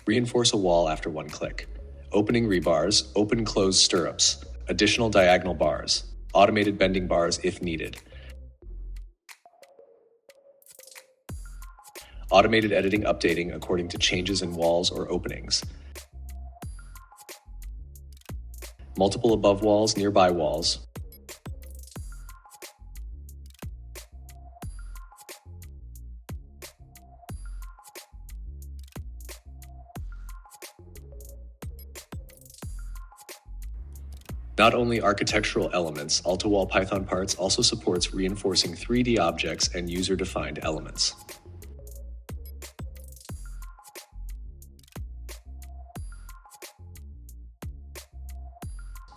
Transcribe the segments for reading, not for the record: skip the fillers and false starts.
Reinforce a wall after one click. Opening rebars, open-close stirrups, additional diagonal bars, automated bending bars if needed. Automated editing updating according to changes in walls or openings. Multiple above walls, nearby walls. Not only architectural elements, ALLTO PythonParts also supports reinforcing 3D objects and user-defined elements.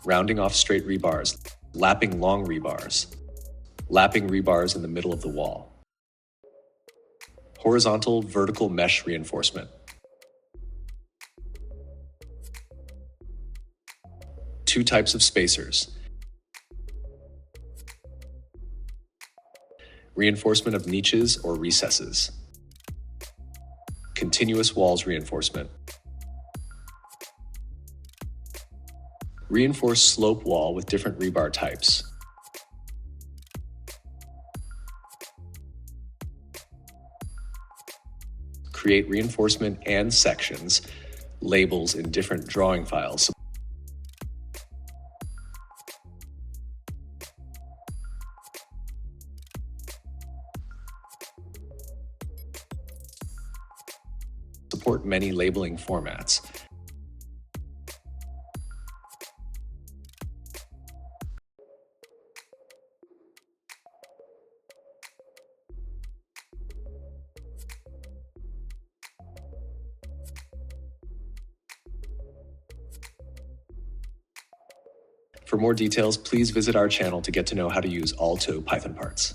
Rounding off straight rebars, lapping long rebars, lapping rebars in the middle of the wall. Horizontal vertical mesh reinforcement. Two types of spacers. Reinforcement of niches or recesses. Continuous walls reinforcement. Reinforced slope wall with different rebar types. Create reinforcement and sections, labels in different drawing files. Support many labeling formats. For more details, please visit our channel to get to know how to use ALLTO PythonParts.